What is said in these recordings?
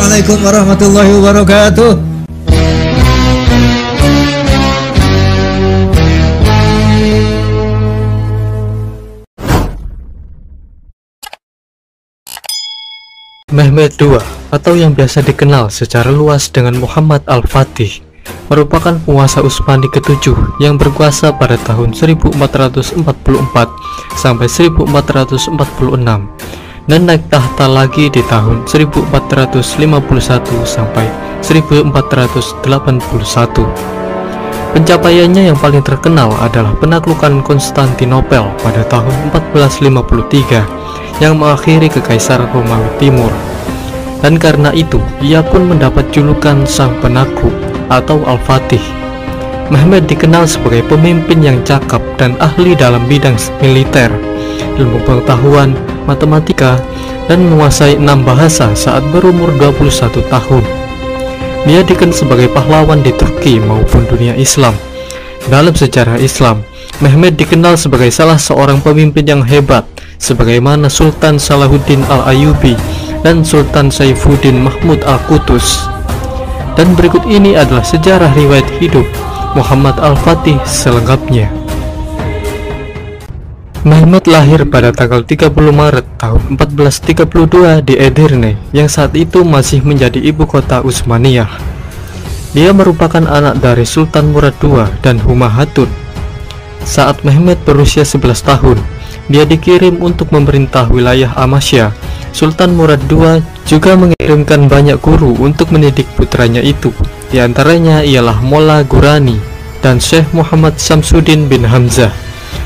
Assalamualaikum warahmatullahi wabarakatuh. Mehmed II, atau yang biasa dikenal secara luas dengan Muhammad Al-Fatih, merupakan penguasa Utsmani ke-7 yang berkuasa pada tahun 1444 sampai 1446 dan naik tahta lagi di tahun 1451 sampai 1481. Pencapaiannya yang paling terkenal adalah penaklukan Konstantinopel pada tahun 1453 yang mengakhiri Kekaisaran Romawi Timur, dan karena itu ia pun mendapat julukan Sang Penakluk atau Al-Fatih. Mehmed dikenal sebagai pemimpin yang cakap dan ahli dalam bidang militer, ilmu pengetahuan, matematika, dan menguasai 6 bahasa saat berumur 21 tahun. Dia dikenal sebagai pahlawan di Turki maupun dunia Islam. Dalam sejarah Islam, Mehmed dikenal sebagai salah seorang pemimpin yang hebat, sebagaimana Sultan Salahuddin Al-Ayyubi dan Sultan Saifuddin Mahmud Al-Qutus. Dan berikut ini adalah sejarah riwayat hidup Muhammad Al-Fatih selengkapnya. Mehmed lahir pada tanggal 30 Maret tahun 1432 di Edirne, yang saat itu masih menjadi ibu kota Utsmaniyah. Dia merupakan anak dari Sultan Murad II dan Huma Hatun. Saat Mehmed berusia 11 tahun, dia dikirim untuk memerintah wilayah Amasya. Sultan Murad II juga mengirimkan banyak guru untuk mendidik putranya itu. Di antaranya ialah Molla Ghurani dan Syekh Muhammad Samsuddin bin Hamzah,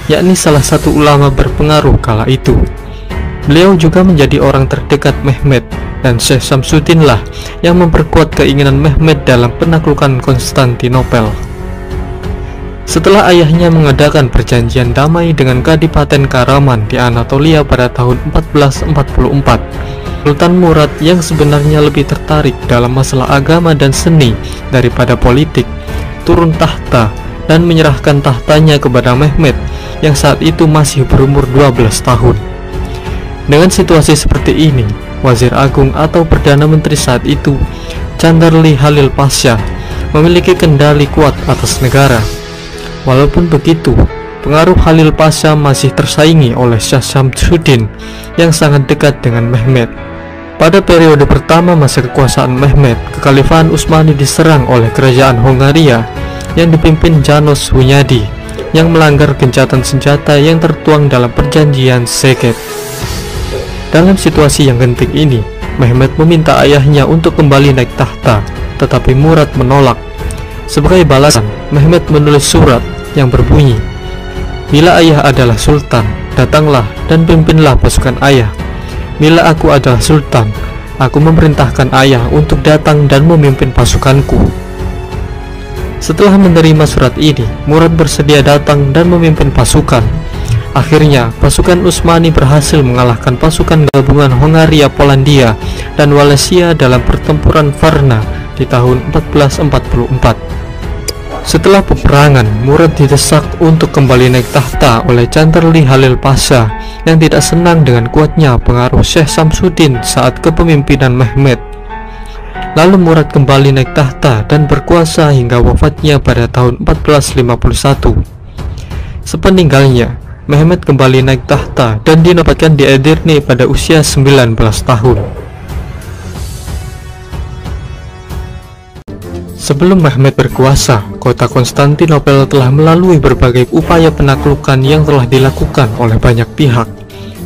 yakni salah satu ulama berpengaruh kala itu. Beliau juga menjadi orang terdekat Mehmed, dan Syekh Samsuddin lah yang memperkuat keinginan Mehmed dalam penaklukan Konstantinopel. Setelah ayahnya mengadakan perjanjian damai dengan Kadipaten Karaman di Anatolia pada tahun 1444, Sultan Murad yang sebenarnya lebih tertarik dalam masalah agama dan seni daripada politik, turun tahta dan menyerahkan tahtanya kepada Mehmed yang saat itu masih berumur 12 tahun. Dengan situasi seperti ini, Wazir Agung atau Perdana Menteri saat itu, Chandarli Halil Pasha, memiliki kendali kuat atas negara. Walaupun begitu, pengaruh Halil Pasha masih tersaingi oleh Syekh Samsuddin yang sangat dekat dengan Mehmed. Pada periode pertama masa kekuasaan Mehmed, Kekhalifahan Utsmani diserang oleh kerajaan Hongaria yang dipimpin János Hunyadi yang melanggar gencatan senjata yang tertuang dalam perjanjian Szeged. Dalam situasi yang genting ini, Mehmed meminta ayahnya untuk kembali naik tahta, tetapi Murad menolak. Sebagai balasan, Mehmed menulis surat yang berbunyi, "Bila ayah adalah sultan, datanglah dan pimpinlah pasukan ayah. Bila aku adalah sultan, aku memerintahkan ayah untuk datang dan memimpin pasukanku." Setelah menerima surat ini, Murad bersedia datang dan memimpin pasukan. Akhirnya, pasukan Utsmani berhasil mengalahkan pasukan gabungan Hongaria, Polandia, dan Walesia dalam pertempuran Varna di tahun 1444. Setelah peperangan, Murad didesak untuk kembali naik tahta oleh Chandarli Halil Pasha yang tidak senang dengan kuatnya pengaruh Syekh Samsuddin saat kepemimpinan Mehmed. Lalu Murad kembali naik tahta dan berkuasa hingga wafatnya pada tahun 1451. Sepeninggalnya, Mehmed kembali naik tahta dan dinobatkan di Edirne pada usia 19 tahun. Sebelum Mehmed berkuasa, kota Konstantinopel telah melalui berbagai upaya penaklukan yang telah dilakukan oleh banyak pihak,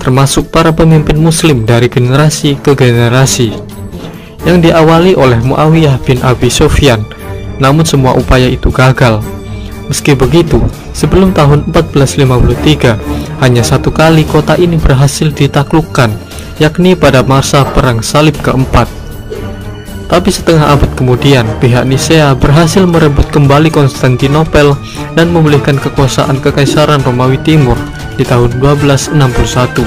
termasuk para pemimpin muslim dari generasi ke generasi, yang diawali oleh Muawiyah bin Abi Sufyan. Namun semua upaya itu gagal. Meski begitu, sebelum tahun 1453, hanya satu kali kota ini berhasil ditaklukkan, yakni pada masa Perang Salib keempat. Tapi setengah abad kemudian, pihak Nisea berhasil merebut kembali Konstantinopel dan memulihkan kekuasaan Kekaisaran Romawi Timur di tahun 1261.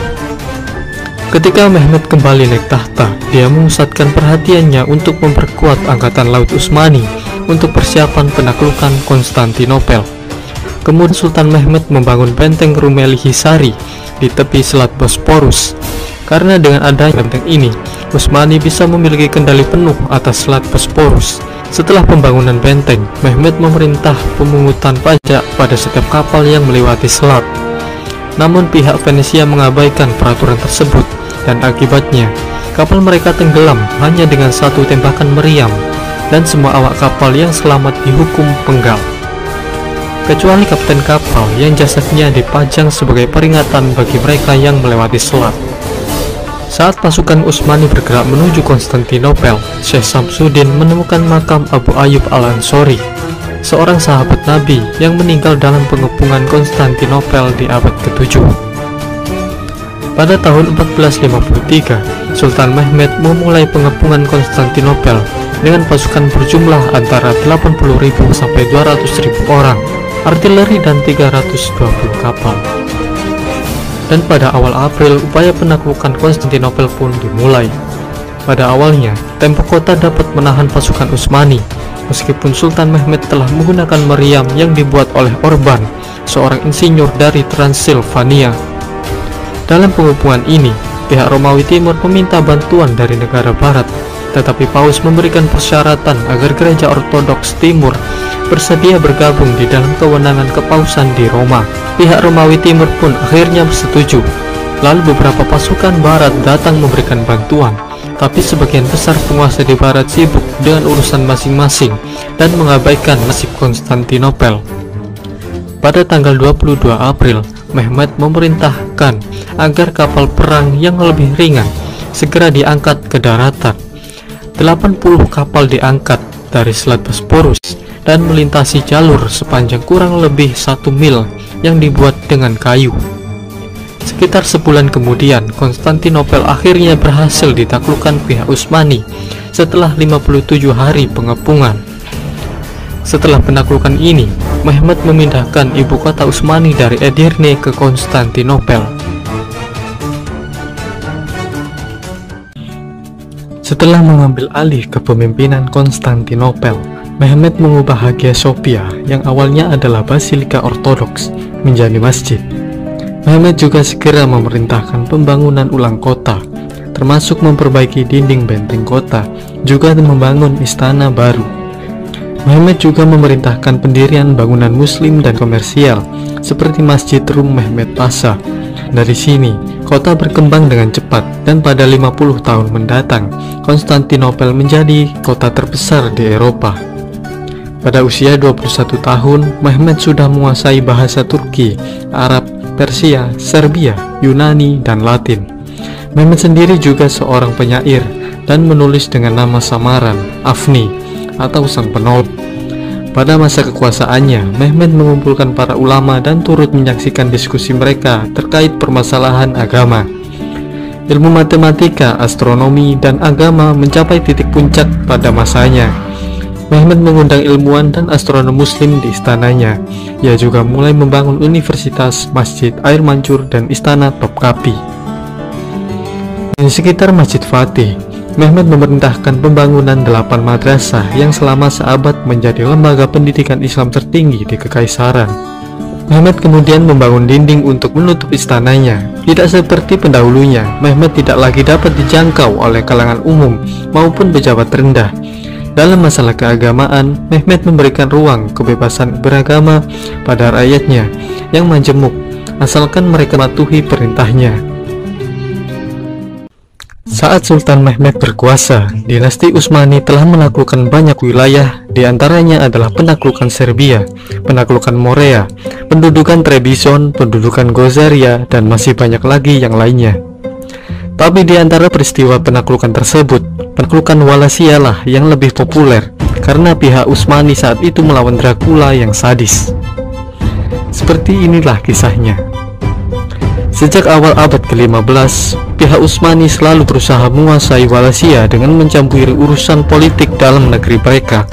Ketika Mehmed kembali naik tahta, dia memusatkan perhatiannya untuk memperkuat Angkatan Laut Utsmani untuk persiapan penaklukan Konstantinopel. Kemudian Sultan Mehmed membangun benteng Rumeli Hisari di tepi Selat Bosporus. Karena dengan adanya benteng ini, Utsmani bisa memiliki kendali penuh atas Selat Bosporus. Setelah pembangunan benteng, Mehmed memerintah pemungutan pajak pada setiap kapal yang melewati selat. Namun pihak Venesia mengabaikan peraturan tersebut, dan akibatnya kapal mereka tenggelam hanya dengan satu tembakan meriam, dan semua awak kapal yang selamat dihukum penggal, kecuali kapten kapal yang jasadnya dipajang sebagai peringatan bagi mereka yang melewati selat. Saat pasukan Utsmani bergerak menuju Konstantinopel, Syekh Samsudin menemukan makam Abu Ayyub al-Ansori, seorang sahabat Nabi yang meninggal dalam pengepungan Konstantinopel di abad ke-7. Pada tahun 1453, Sultan Mehmed memulai pengepungan Konstantinopel dengan pasukan berjumlah antara 80.000 sampai 200.000 orang, artileri dan 320 kapal. Dan pada awal April, upaya penaklukan Konstantinopel pun dimulai. Pada awalnya, tembok kota dapat menahan pasukan Utsmani, meskipun Sultan Mehmed telah menggunakan meriam yang dibuat oleh Orban, seorang insinyur dari Transilvania. Dalam pengepungan ini, pihak Romawi Timur meminta bantuan dari negara Barat, tetapi Paus memberikan persyaratan agar gereja Ortodoks Timur bersedia bergabung di dalam kewenangan kepausan di Roma. Pihak Romawi Timur pun akhirnya setuju. Lalu beberapa pasukan Barat datang memberikan bantuan, tapi sebagian besar penguasa di Barat sibuk dengan urusan masing-masing dan mengabaikan nasib Konstantinopel. Pada tanggal 22 April, Mehmed memerintahkan agar kapal perang yang lebih ringan segera diangkat ke daratan. 80 kapal diangkat dari Selat Bosporus dan melintasi jalur sepanjang kurang lebih 1 mil yang dibuat dengan kayu. Sekitar sebulan kemudian, Konstantinopel akhirnya berhasil ditaklukkan pihak Utsmani setelah 57 hari pengepungan. Setelah penaklukan ini, Mehmed memindahkan ibu kota Utsmani dari Edirne ke Konstantinopel. Setelah mengambil alih kepemimpinan Konstantinopel, Mehmed mengubah Hagia Sophia yang awalnya adalah basilika ortodoks menjadi masjid. Mehmed juga segera memerintahkan pembangunan ulang kota, termasuk memperbaiki dinding benteng kota, juga membangun istana baru. Mehmed juga memerintahkan pendirian bangunan muslim dan komersial, seperti Masjid Rum Mehmed Pasha. Dari sini, kota berkembang dengan cepat, dan pada 50 tahun mendatang, Konstantinopel menjadi kota terbesar di Eropa. Pada usia 21 tahun, Mehmed sudah menguasai bahasa Turki, Arab, Persia, Serbia, Yunani, dan Latin. Mehmed sendiri juga seorang penyair dan menulis dengan nama samaran, Afni, atau Sang Penolong. Pada masa kekuasaannya, Mehmed mengumpulkan para ulama dan turut menyaksikan diskusi mereka terkait permasalahan agama. Ilmu matematika, astronomi, dan agama mencapai titik puncak pada masanya. Mehmed mengundang ilmuwan dan astronom muslim di istananya. Ia juga mulai membangun universitas, masjid, air mancur, dan istana Topkapi. Di sekitar Masjid Fatih, Mehmed memerintahkan pembangunan 8 madrasah yang selama seabad menjadi lembaga pendidikan Islam tertinggi di Kekaisaran. Mehmed kemudian membangun dinding untuk menutup istananya. Tidak seperti pendahulunya, Mehmed tidak lagi dapat dijangkau oleh kalangan umum maupun pejabat rendah. Dalam masalah keagamaan, Mehmed memberikan ruang kebebasan beragama pada rakyatnya yang majemuk, asalkan mereka mematuhi perintahnya. Saat Sultan Mehmed berkuasa, dinasti Utsmani telah menaklukkan banyak wilayah, diantaranya adalah penaklukan Serbia, penaklukan Morea, pendudukan Trebizond, pendudukan Gozaria, dan masih banyak lagi yang lainnya. Tapi di antara peristiwa penaklukan tersebut, penaklukan Wallachia lah yang lebih populer, karena pihak Utsmani saat itu melawan Dracula yang sadis. Seperti inilah kisahnya. Sejak awal abad ke-15, pihak Utsmani selalu berusaha menguasai Wallachia dengan mencampuri urusan politik dalam negeri mereka,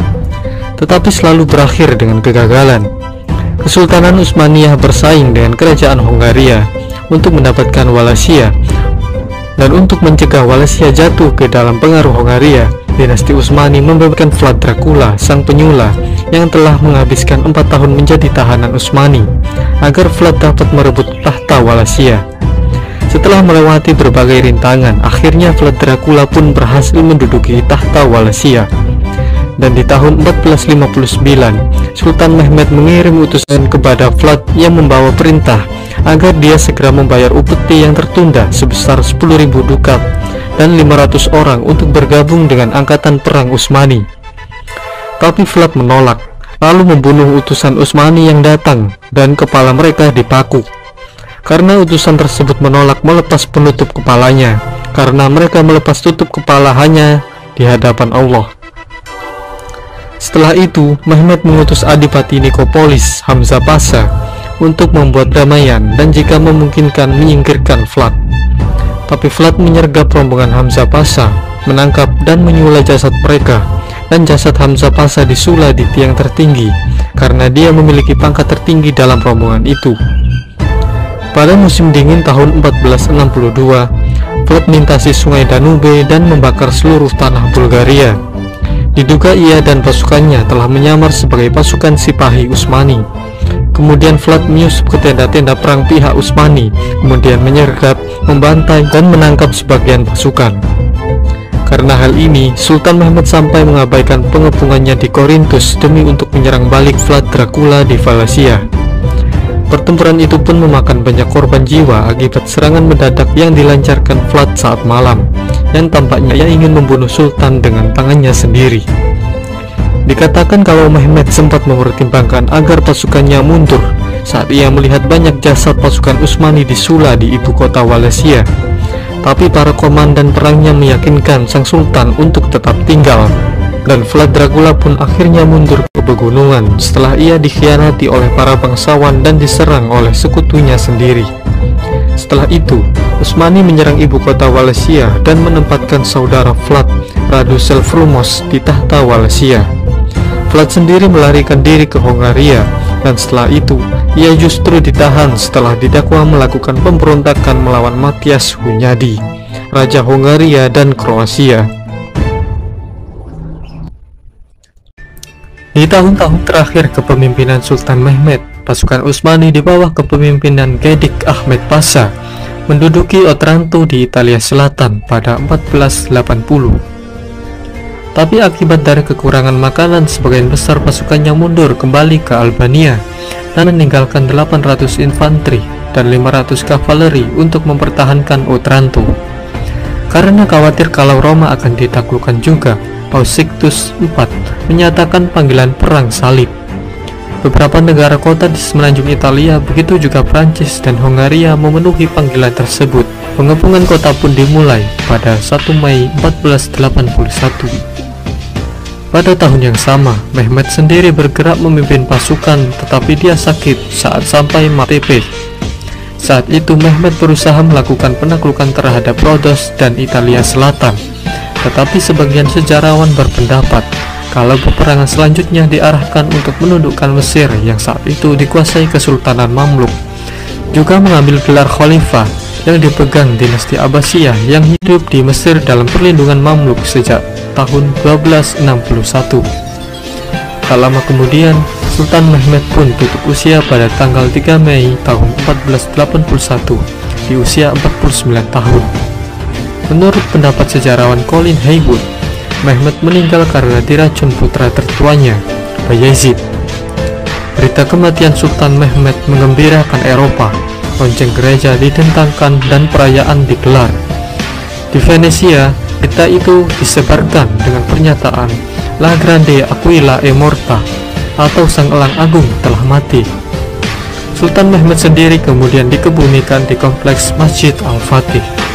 tetapi selalu berakhir dengan kegagalan. Kesultanan Utsmaniyah bersaing dengan kerajaan Hongaria untuk mendapatkan Wallachia, dan untuk mencegah Wallachia jatuh ke dalam pengaruh Hongaria, dinasti Utsmani membebaskan Vlad Dracula, sang penyula yang telah menghabiskan 4 tahun menjadi tahanan Utsmani, agar Vlad dapat merebut tahta Wallachia. Setelah melewati berbagai rintangan, akhirnya Vlad Dracula pun berhasil menduduki tahta Wallachia. Dan di tahun 1459, Sultan Mehmed mengirim utusan kepada Vlad yang membawa perintah agar dia segera membayar upeti yang tertunda sebesar 10.000 dukat dan 500 orang untuk bergabung dengan angkatan perang Utsmani. Tapi Vlad menolak, lalu membunuh utusan Utsmani yang datang dan kepala mereka dipaku. Karena utusan tersebut menolak melepas penutup kepalanya, karena mereka melepas tutup kepala hanya di hadapan Allah. Setelah itu, Mehmed mengutus Adipati Nikopolis, Hamzah Pasha, untuk membuat damaian dan jika memungkinkan menyingkirkan Vlad. Tapi Vlad menyergap rombongan Hamzah Pasha, menangkap dan menyula jasad mereka, dan jasad Hamzah Pasha disula di tiang tertinggi karena dia memiliki pangkat tertinggi dalam rombongan itu. Pada musim dingin tahun 1462, Vlad melintasi sungai Danube dan membakar seluruh tanah Bulgaria. Diduga ia dan pasukannya telah menyamar sebagai pasukan Sipahi Utsmani. Kemudian Vlad menyusup ke tenda-tenda perang pihak Utsmani, kemudian menyergap, membantai, dan menangkap sebagian pasukan. Karena hal ini, Sultan Mehmed sampai mengabaikan pengepungannya di Korintus demi untuk menyerang balik Vlad Dracula di Wallachia. Pertempuran itu pun memakan banyak korban jiwa akibat serangan mendadak yang dilancarkan Vlad saat malam, yang tampaknya ia ingin membunuh Sultan dengan tangannya sendiri. Dikatakan kalau Mehmed sempat mempertimbangkan agar pasukannya mundur saat ia melihat banyak jasad pasukan Utsmani disula di ibu kota Wallachia. Tapi para komandan perangnya meyakinkan sang Sultan untuk tetap tinggal, dan Vlad Dracula pun akhirnya mundur ke pegunungan setelah ia dikhianati oleh para bangsawan dan diserang oleh sekutunya sendiri. Setelah itu, Utsmani menyerang ibu kota Wallachia dan menempatkan saudara Vlad, Radu Selvrumos, di tahta Wallachia. Vlad sendiri melarikan diri ke Hongaria, dan setelah itu ia justru ditahan setelah didakwa melakukan pemberontakan melawan Matyas Hunyadi, Raja Hongaria dan Kroasia. Di tahun-tahun terakhir kepemimpinan Sultan Mehmed, pasukan Utsmani di bawah kepemimpinan Gedik Ahmed Pasha menduduki Otranto di Italia Selatan pada 1480. Tapi akibat dari kekurangan makanan, sebagian besar pasukannya mundur kembali ke Albania dan meninggalkan 800 infanteri dan 500 kavaleri untuk mempertahankan Otranto. Karena khawatir kalau Roma akan ditaklukkan juga, Paus Sixtus IV menyatakan panggilan perang salib. Beberapa negara kota di semenanjung Italia, begitu juga Prancis dan Hongaria memenuhi panggilan tersebut. Pengepungan kota pun dimulai pada 1 Mei 1481. Pada tahun yang sama, Mehmed sendiri bergerak memimpin pasukan, tetapi dia sakit saat sampai Matepe. Saat itu Mehmed berusaha melakukan penaklukan terhadap Rhodos dan Italia Selatan, tetapi sebagian sejarawan berpendapat kalau peperangan selanjutnya diarahkan untuk menundukkan Mesir yang saat itu dikuasai Kesultanan Mamluk, juga mengambil gelar khalifah yang dipegang dinasti Abbasiyah yang hidup di Mesir dalam perlindungan Mamluk sejak tahun 1261. Tak lama kemudian, Sultan Mehmed pun tutup usia pada tanggal 3 Mei tahun 1481 di usia 49 tahun. Menurut pendapat sejarawan Colin Haywood, Mehmed meninggal karena diracun putra tertuanya, Bayezid. Berita kematian Sultan Mehmed menggembirakan Eropa. Lonceng gereja didentangkan dan perayaan digelar. Di Venesia, berita itu disebarkan dengan pernyataan La Grande Aquila è morta, atau Sang Elang Agung telah mati. Sultan Mehmed sendiri kemudian dikebumikan di kompleks Masjid Al-Fatih.